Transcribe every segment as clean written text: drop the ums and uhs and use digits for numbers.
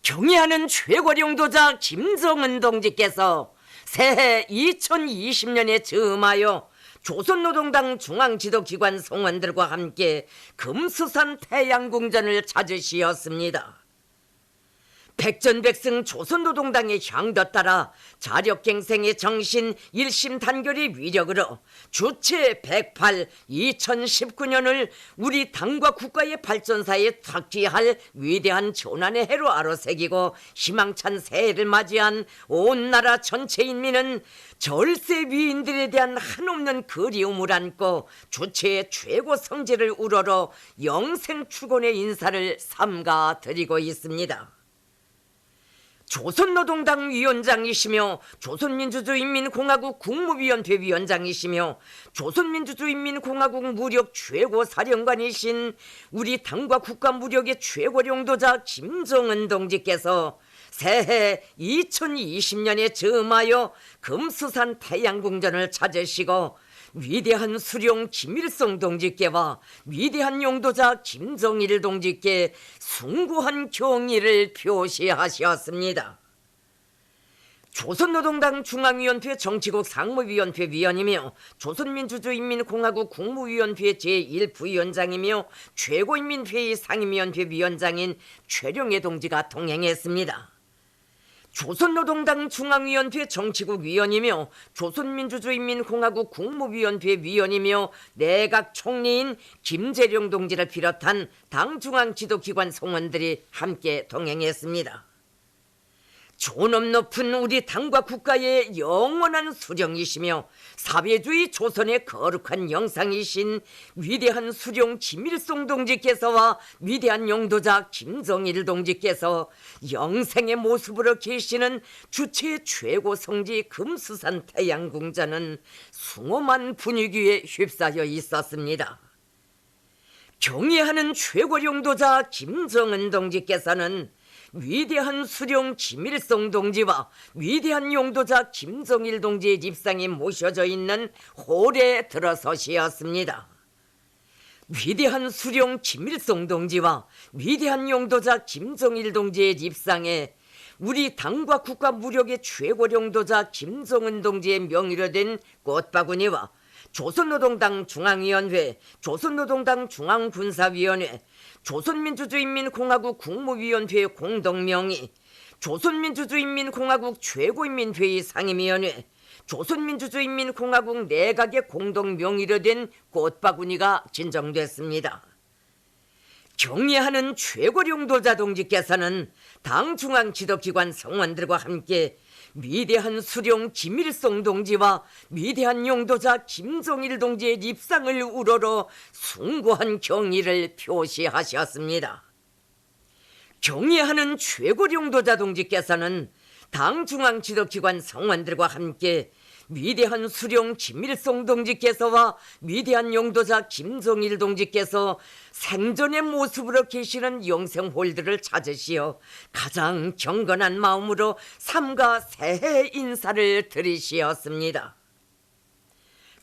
경의하는 최고령도자 김정은 동지께서 새해 2020년에 즈음하여 조선노동당 중앙지도기관 성원들과 함께 금수산 태양궁전을 찾으시었습니다. 백전백승 조선노동당의 향도 따라 자력갱생의 정신 일심단결의 위력으로 주체 108 2019년을 우리 당과 국가의 발전사에 탁귀할 위대한 전환의 해로 아로새기고 희망찬 새해를 맞이한 온 나라 전체 인민은 절세 위인들에 대한 한없는 그리움을 안고 주체의 최고 성지를 우러러 영생 축원의 인사를 삼가 드리고 있습니다. 조선노동당 위원장이시며 조선민주주의인민공화국 국무위원회 위원장이시며 조선민주주의인민공화국 무력 최고사령관이신 우리 당과 국가 무력의 최고령도자 김정은 동지께서 새해 2020년에 즈음하여 금수산 태양궁전을 찾으시고 위대한 수령 김일성 동지께와 위대한 용도자 김정일 동지께 숭고한 경의를 표시하셨습니다. 조선노동당 중앙위원회 정치국 상무위원회 위원이며 조선민주주의인민공화국 국무위원회 제1부위원장이며 최고인민회의 상임위원회 위원장인 최룡해 동지가 동행했습니다. 조선노동당 중앙위원회 정치국 위원이며 조선민주주의인민공화국 국무위원회 위원이며 내각 총리인 김재룡 동지를 비롯한 당 중앙지도기관 성원들이 함께 동행했습니다. 존엄 높은 우리 당과 국가의 영원한 수령이시며 사회주의 조선의 거룩한 영상이신 위대한 수령 김일성 동지께서와 위대한 용도자 김정일 동지께서 영생의 모습으로 계시는 주체의 최고 성지 금수산 태양궁전은 숭엄한 분위기에 휩싸여 있었습니다. 경의하는 최고 용도자 김정은 동지께서는 위대한 수령 김일성 동지와 위대한 용도자 김정일 동지의 집상에 모셔져 있는 홀에 들어서시었습니다. 위대한 수령 김일성 동지와 위대한 용도자 김정일 동지의 집상에 우리 당과 국가 무력의 최고령도자 김정은 동지의 명의로 된 꽃바구니와 조선노동당 중앙위원회, 조선노동당 중앙군사위원회, 조선민주주의인민공화국 국무위원회 공동명의, 조선민주주의인민공화국 최고인민회의 상임위원회, 조선민주주의인민공화국 내각의 공동명의로 된 꽃바구니가 진정됐습니다. 경의하는 최고령도자 동지께서는 당 중앙지도기관 성원들과 함께 위대한 수령 김일성 동지와 위대한 용도자 김정일 동지의 입상을 우러러 숭고한 경의를 표시하셨습니다. 경의하는 최고령도자 동지께서는 당 중앙지도기관 성원들과 함께 위대한 수령 김일성 동지께서와 위대한 용도자 김정일 동지께서 생전의 모습으로 계시는 영생홀들을 찾으시어 가장 경건한 마음으로 삼가 새해 인사를 드리시었습니다.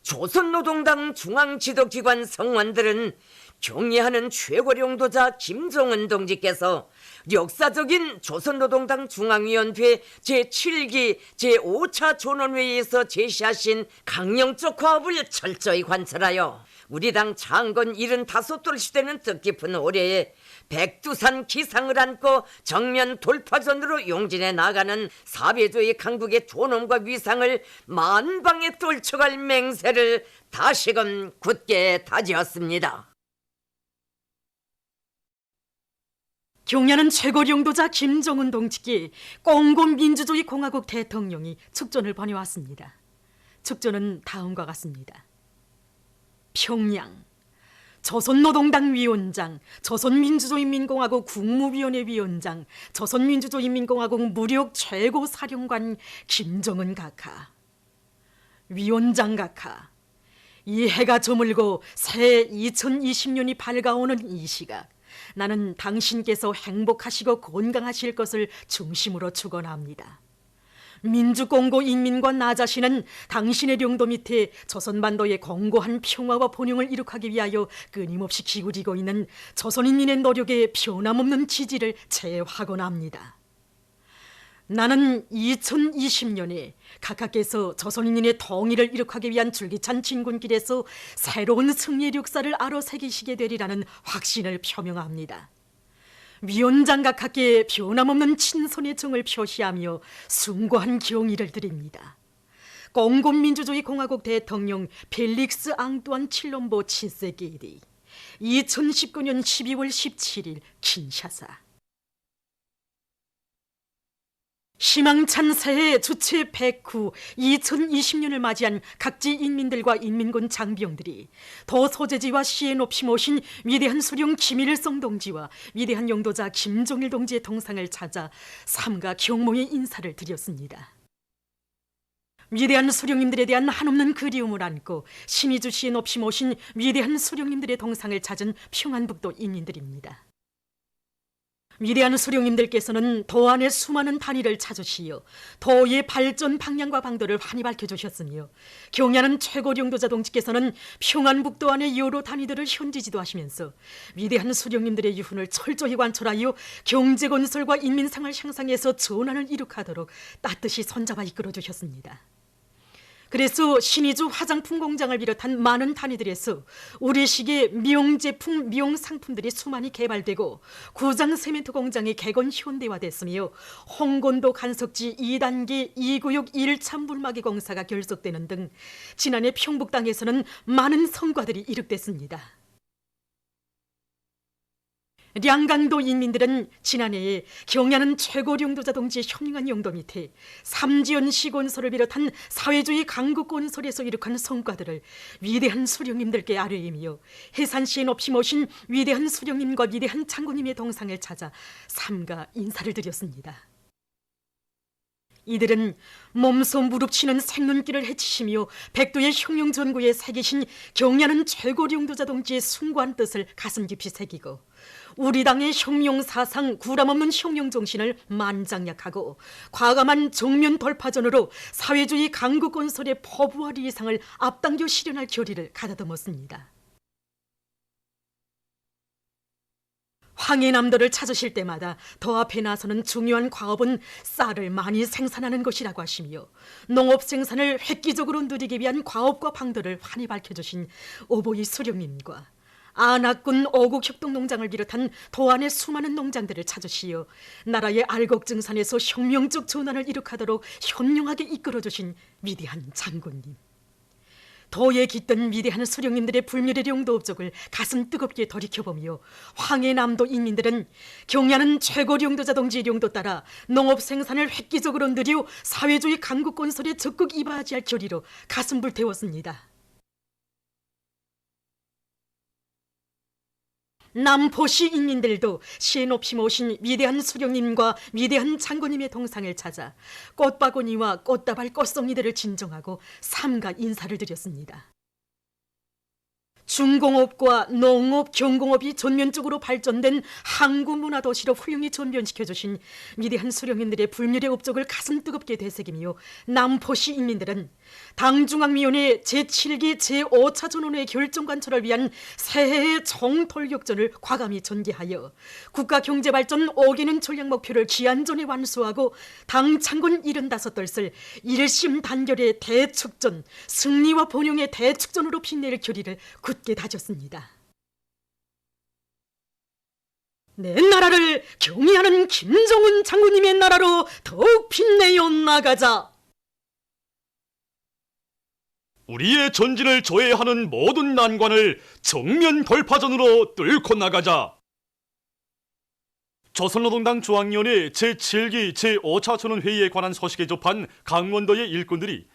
조선노동당 중앙지도기관 성원들은 경의하는 최고령도자 김정은 동지께서 역사적인 조선노동당 중앙위원회 제7기 제5차 전원회의에서 제시하신 강령적 화합을 철저히 관철하여 우리 당 창건 75돌 시대는 뜻깊은 올해에 백두산 기상을 안고 정면 돌파전으로 용진해 나가는 사회주의 강국의 존엄과 위상을 만방에 떨쳐갈 맹세를 다시금 굳게 다지었습니다. 경의하는 최고령도자 김정은 동지께 공공민주주의 공화국 대통령이 축전을 보내왔습니다. 축전은 다음과 같습니다. 평양 조선노동당 위원장, 조선민주주의인민공화국 국무위원회 위원장, 조선민주주의인민공화국 무력 최고사령관 김정은 각하. 위원장 각하, 이 해가 저물고 새 2020년이 밝아오는 이 시각, 나는 당신께서 행복하시고 건강하실 것을 중심으로 축원합니다. 민주공고 인민과 나 자신은 당신의領도 밑에 조선반도의 공고한 평화와 번영을 이룩하기 위하여 끊임없이 기울이고 있는 조선인민의 노력에 변함없는 지지를 제하곤합니다. 나는 2020년에 각하께서 조선인민의 통일을 이룩하기 위한 줄기찬 진군길에서 새로운 승리의 역사를 아로새기시게 되리라는 확신을 표명합니다. 위원장 각하께 변함없는 친선의 정을 표시하며 숭고한 경의를 드립니다. 공공민주주의 공화국 대통령 펠릭스 앙뚜안 칠롬보 치세게리 2019년 12월 17일 킨샤사. 희망찬 새해 주체 100후 2020년을 맞이한 각지 인민들과 인민군 장병들이 도소재지와 시에 높이 모신 위대한 수령 김일성 동지와 위대한 영도자 김종일 동지의 동상을 찾아 삼가 경모의 인사를 드렸습니다. 위대한 수령님들에 대한 한없는 그리움을 안고 신이 주시에 높이 모신 위대한 수령님들의 동상을 찾은 평안북도 인민들입니다. 위대한 수령님들께서는 도 안의 수많은 단위를 찾으시어 도의 발전 방향과 방도를 환히 밝혀주셨으며 경야는 최고 영도자 동지께서는 평안북도 안의 여러 단위들을 현지지도하시면서 위대한 수령님들의 유훈을 철저히 관철하여 경제건설과 인민생활 향상에서 전환을 이룩하도록 따뜻이 손잡아 이끌어주셨습니다. 그래서 신의주 화장품 공장을 비롯한 많은 단위들에서 우리식의 미용제품, 미용상품들이 수많이 개발되고 구장 세멘트 공장이 개건 현대화됐으며 홍건도 간석지 2단계 2구역 1차 물막이 공사가 결속되는 등 지난해 평북 땅에서는 많은 성과들이 이룩됐습니다. 량강도 인민들은 지난해에 경야는 최고 영도자 동지의 현명한 영도 밑에 삼지연시 건설을 비롯한 사회주의 강국 건설에서 이룩한 성과들을 위대한 수령님들께 아뢰이며 해산시에 높이 모신 위대한 수령님과 위대한 장군님의 동상을 찾아 삼가 인사를 드렸습니다. 이들은 몸소 무릎치는 생눈길을 헤치시며 백두의 혁명전구에 새기신 경야는 최고 영도자 동지의 숭고한 뜻을 가슴 깊이 새기고 우리 당의 혁명사상 구람없는 혁명정신을 만장약하고 과감한 정면 돌파전으로 사회주의 강국 건설의 포부와 리상을 앞당겨 실현할 결의를 가다듬었습니다. 황해남도를 찾으실 때마다 더 앞에 나서는 중요한 과업은 쌀을 많이 생산하는 것이라고 하시며 농업 생산을 획기적으로 누리기 위한 과업과 방도를 환히 밝혀주신 오보이 수령님과 안악군 어국협동농장을 비롯한 도안의 수많은 농장들을 찾으시어 나라의 알곡증산에서 혁명적 전환을 이룩하도록 현명하게 이끌어주신 위대한 장군님, 도에 깃든 위대한 수령님들의 불멸의 영도 업적을 가슴 뜨겁게 돌이켜보며 황해남도 인민들은 경야는 최고 영도자 동지의 영도 따라 농업 생산을 획기적으로 누려 사회주의 강국 건설에 적극 이바지할 결의로 가슴 불태웠습니다. 남포시 인민들도 시에 높이 모신 위대한 수령님과 위대한 장군님의 동상을 찾아 꽃바구니와 꽃다발 꽃송이들을 진정하고 삼가 인사를 드렸습니다. 중공업과 농업, 경공업이 전면적으로 발전된 항구문화도시로 훌륭히 전변시켜주신 위대한 수령님들의 불멸의 업적을 가슴 뜨겁게 되새기며 남포시 인민들은 당중앙위원회 제7기 제5차 전원회 결정관철을 위한 새해의 총돌격전을 과감히 전개하여 국가경제발전 5개년 전략목표를 기한전에 완수하고 당 창군 75덜을 일심단결의 대축전, 승리와 번영의 대축전으로 빛낼 결의를 굳게 다졌습니다. 내 나라를 경의하는 김정은 장군님의 나라로 더욱 빛내어 나가자. 우리의 전진을 저해하는 모든 난관을 정면 돌파전으로 뚫고 나가자. 조선노동당 중앙위원회 제7기 제5차 전원회의에 관한 소식에 접한 강원도의 일꾼들이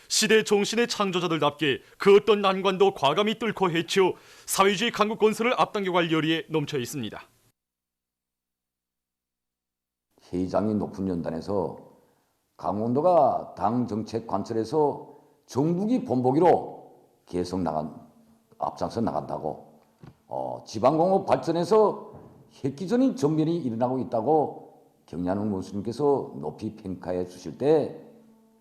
시대 정신의 창조자들답게 그 어떤 난관도 과감히 뚫고 헤치어 사회주의 강국 건설을 앞당겨갈 열의에 넘쳐 있습니다. 회장이 높은 연단에서 강원도가 당 정책 관철에서 정부기 본보기로 계속 앞장서 나간다고, 지방공업 발전에서 획기적인 전면이 일어나고 있다고 경야는 원수님께서 높이 평가해 주실 때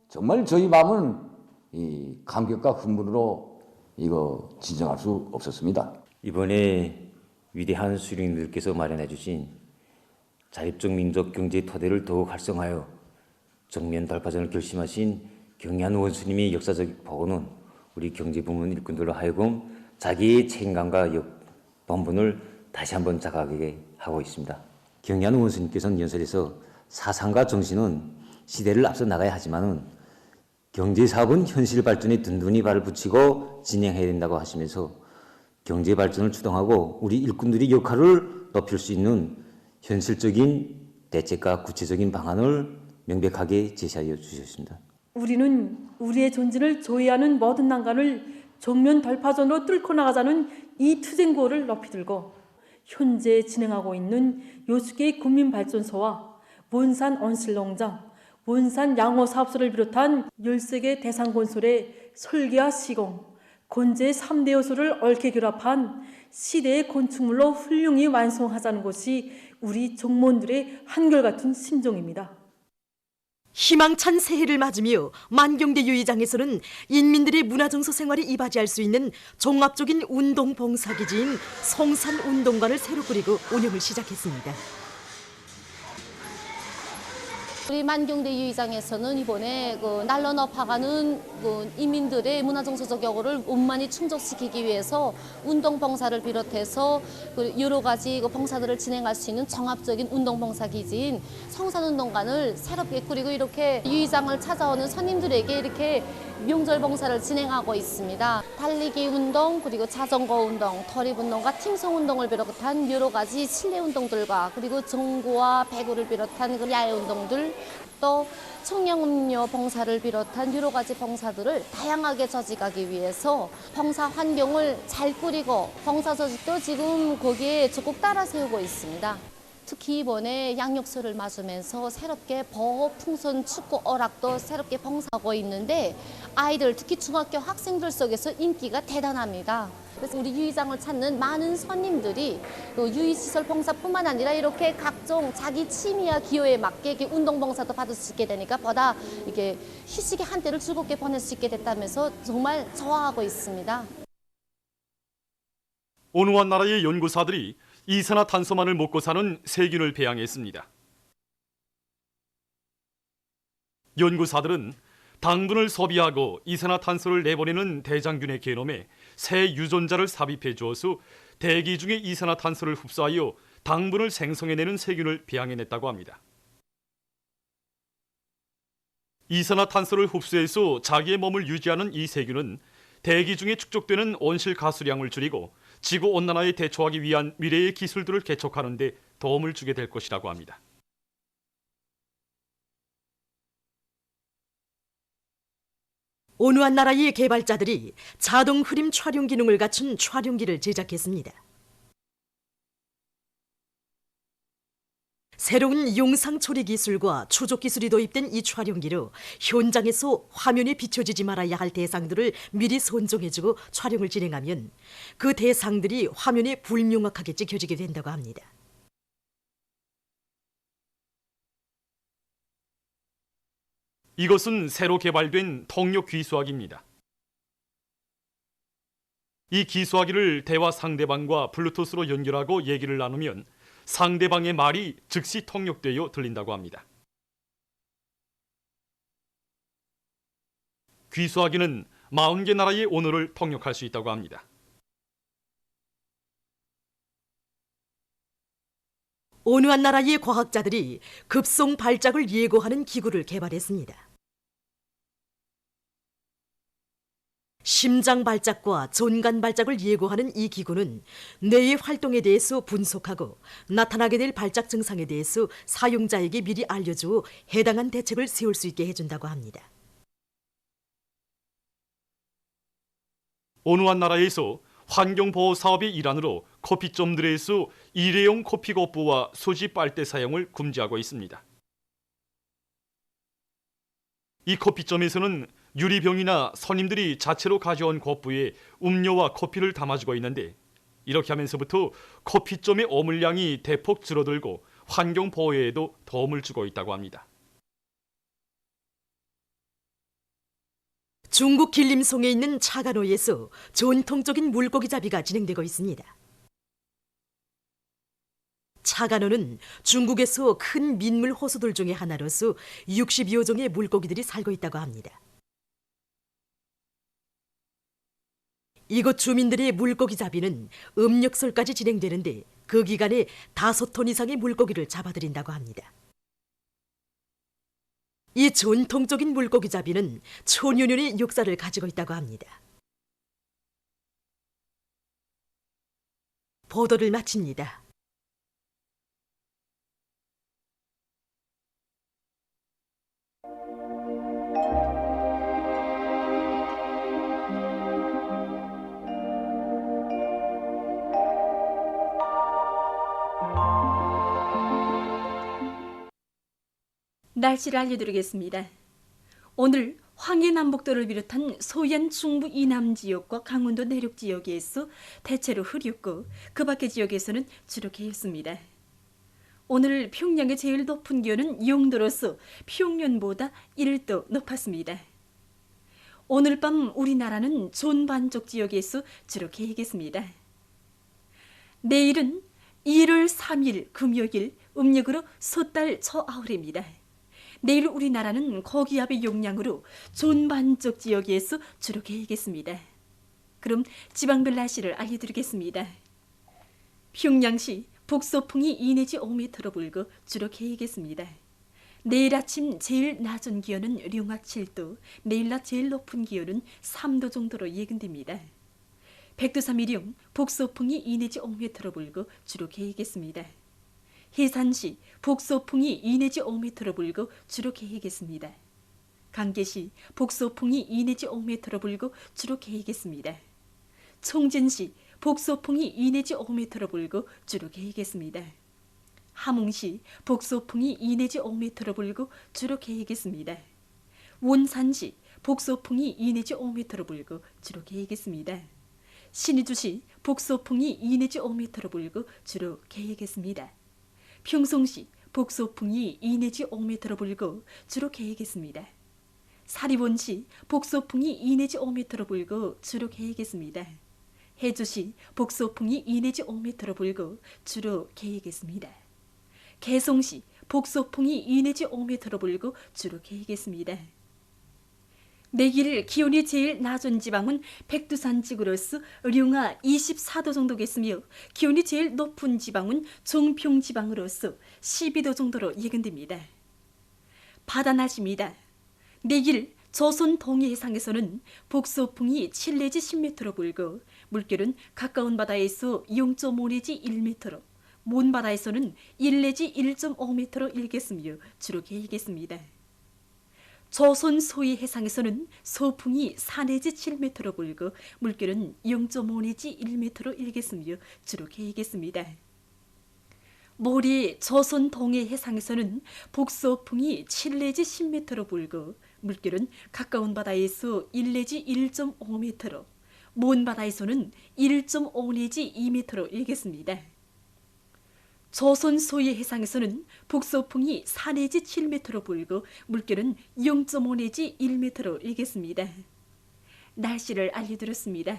정말 저희 마음은 이 감격과 흥분으로 이거 진정할 수 없었습니다. 이번에 위대한 수령님들께서 마련해 주신 자립적 민족 경제 토대를 더욱 활성화하여 정면 돌파전을 결심하신 경의한 원수님의 역사적 보고는 우리 경제부문 일꾼들로 하여금 자기의 책임감과 본분을 다시 한번 자각하게 하고 있습니다. 경의한 원수님께서는 연설에서 사상과 정신은 시대를 앞서 나가야 하지만은 경제사업은 현실 발전에 든든히 발을 붙이고 진행해야 된다고 하시면서 경제 발전을 주동하고 우리 일꾼들이 역할을 높일 수 있는 현실적인 대책과 구체적인 방안을 명백하게 제시하여 주셨습니다. 우리는 우리의 존재를 조회하는 모든 난관을 정면 돌파전으로 뚫고 나가자는 이 투쟁고를 높이 들고 현재 진행하고 있는 요수계 국민발전소와 원산 온실농장, 원산 양호사업소를 비롯한 13개 대상건설의 설계와 시공, 건재 3대 요소를 얽혀 결합한 시대의 건축물로 훌륭히 완성하자는 것이 우리 종몬들의 한결같은 심정입니다. 희망찬 새해를 맞으며 만경대 유의장에서는 인민들의 문화정서 생활에 이바지할 수 있는 종합적인 운동 봉사기지인 성산운동관을 새로 꾸리고 운영을 시작했습니다. 우리 만경대 유의장에서는 이번에 날로 높아가는 인민들의 문화정서적 여고를 원만히 충족시키기 위해서 운동봉사를 비롯해서 여러 가지 봉사들을 진행할 수 있는 종합적인 운동봉사기지인 성산운동관을 새롭게 꾸리고 이렇게 유의장을 찾아오는 손님들에게 이렇게 명절 봉사를 진행하고 있습니다. 달리기 운동, 그리고 자전거 운동, 터립운동과 팀송 운동을 비롯한 여러 가지 실내 운동들과 그리고 정구와 배구를 비롯한 야외 운동들, 또 청량음료 봉사를 비롯한 여러 가지 봉사들을 다양하게 조직하기 위해서 봉사 환경을 잘 꾸리고 봉사 조직도 지금 거기에 적극 따라 세우고 있습니다. 특히 이번에 양력설을 맞으면서 새롭게 보호풍선 축구 어락도 새롭게 봉사하고 있는데 아이들, 특히 중학교 학생들 속에서 인기가 대단합니다. 그래서 우리 유의장을 찾는 많은 손님들이 유의시설 봉사뿐만 아니라 이렇게 각종 자기 취미와 기호에 맞게 이렇게 운동 봉사도 받을 수 있게 되니까 보다 이게 휴식의 한때를 즐겁게 보낼 수 있게 됐다면서 정말 좋아하고 있습니다. 어느 한 나라의 연구사들이 이산화탄소만을 먹고 사는 세균을 배양했습니다. 연구사들은 당분을 소비하고 이산화탄소를 내보내는 대장균의 게놈에 새 유전자를 삽입해 주어서 대기 중에 이산화탄소를 흡수하여 당분을 생성해내는 세균을 배양해냈다고 합니다. 이산화탄소를 흡수해서 자기의 몸을 유지하는 이 세균은 대기 중에 축적되는 온실 가스량을 줄이고 지구온난화에 대처하기 위한 미래의 기술들을 개척하는 데 도움을 주게 될 것이라고 합니다. 어느 한 나라의 개발자들이 자동 흐림 촬영 기능을 갖춘 촬영기를 제작했습니다. 새로운 용상 처리 기술과 추적 기술이 도입된 이 촬영기로 현장에서 화면에 비춰지지 말아야 할 대상들을 미리 선정해주고 촬영을 진행하면 그 대상들이 화면에 불명확하게 찍혀지게 된다고 합니다. 이것은 새로 개발된 통역 귀수화기입니다. 이 귀수화기를 대화 상대방과 블루투스로 연결하고 얘기를 나누면 상대방의 말이 즉시 통역되어 들린다고 합니다. 귀수화기는 40개 나라의 언어를 통역할 수 있다고 합니다. 어느 한 나라의 과학자들이 급성 발작을 예고하는 기구를 개발했습니다. 심장 발작과 전간 발작을 예고하는 이 기구는 뇌의 활동에 대해서 분석하고 나타나게 될 발작 증상에 대해서 사용자에게 미리 알려주어 해당한 대책을 세울 수 있게 해준다고 합니다. 어느 한 나라에서 환경보호 사업의 일환으로 커피점들에서 일회용 커피 거푸와 수지 빨대 사용을 금지하고 있습니다. 이 커피점에서는 유리병이나 손님들이 자체로 가져온 거푸에 음료와 커피를 담아주고 있는데 이렇게 하면서부터 커피점의 어물량이 대폭 줄어들고 환경 보호에도 도움을 주고 있다고 합니다. 중국 길림송에 있는 차가노에서 전통적인 물고기 잡이가 진행되고 있습니다. 차간호는 중국에서 큰 민물 호수들 중의 하나로서 60여 종의 물고기들이 살고 있다고 합니다. 이곳 주민들의 물고기 잡이는 음력설까지 진행되는데 그 기간에 5톤 이상의 물고기를 잡아들인다고 합니다. 이 전통적인 물고기 잡이는 천여 년의 역사를 가지고 있다고 합니다. 보도를 마칩니다. 날씨를 알려드리겠습니다. 오늘 황해남북도를 비롯한 소연 중부 이남 지역과 강원도 내륙 지역에서 대체로 흐렸고 그 밖의 지역에서는 주로 개였습니다. 오늘 평양의 제일 높은 기온은 영도로서 평년보다 1도 높았습니다. 오늘 밤 우리나라는 존반쪽 지역에서 주로 개겠습니다. 내일은 1월 3일 금요일 음력으로 섣달 초아울입니다. 내일 우리나라는 고기압의 영향으로 존반쪽 지역에서 주로 개겠습니다. 그럼 지방별 날씨를 알려드리겠습니다. 평양시 북서풍이 2 내지 5m로 불고 주로 개겠습니다. 내일 아침 제일 낮은 기온은 령화 7도, 내일 낮 제일 높은 기온은 3도 정도로 예견됩니다. 백두산미령 북서풍이 2 내지 5m로 불고 주로 개겠습니다. 해산시 북서풍이 2 내지 5m로 불고 주로 개겠습니다. 강계시 북서풍이 2 내지 5m로 불고 주로 개겠습니다. 총진시 북서풍이 2 내지 5m로 불고 주로 개겠습니다. 함흥시 북서풍이 2 내지 5m로 불고 주로 개겠습니다. 원산시 북서풍이 2 내지 5m로 불고 주로 개겠습니다. 신의주시 북서풍이 2 내지 5m로 불고 주로 개겠습니다. 평송시 북서풍이 2 내지 5m로 불고 주로 개겠습니다. 사리원시 북서풍이 2 내지 5m로 불고 주로 개겠습니다. 해주시 북서풍이 2 내지 5m로 불고 주로 개겠습니다. 개송시 북서풍이 2 내지 5m로 불고 주로 개겠습니다. 내일 기온이 제일 낮은 지방은 백두산 지구로서 령화 24도 정도겠으며 기온이 제일 높은 지방은 종평 지방으로서 12도 정도로 예견됩니다. 바다 날씨입니다. 내일 조선 동해해상에서는 북서풍이 7 내지 10m로 불고 물결은 가까운 바다에서 0.5 내지 1m로 먼 바다에서는 1 내지 1.5m로 일겠으며 주로 개겠습니다. 조선 소위 해상에서는 서풍이 4 내지 7m로 불고 물결은 0.5 내지 1m로 일겠으며 주로 개겠습니다. 모레 조선 동해 해상에서는 북서풍이 7 내지 10m로 불고 물결은 가까운 바다에서 1 내지 1.5m로 먼 바다에서는 1.5 내지 2m로 일겠습니다. 조선 소위 해상에서는 북서풍이 4 내지 7m로 불고 물결은 0.5 내지 1m로 일겠습니다. 날씨를 알려드렸습니다.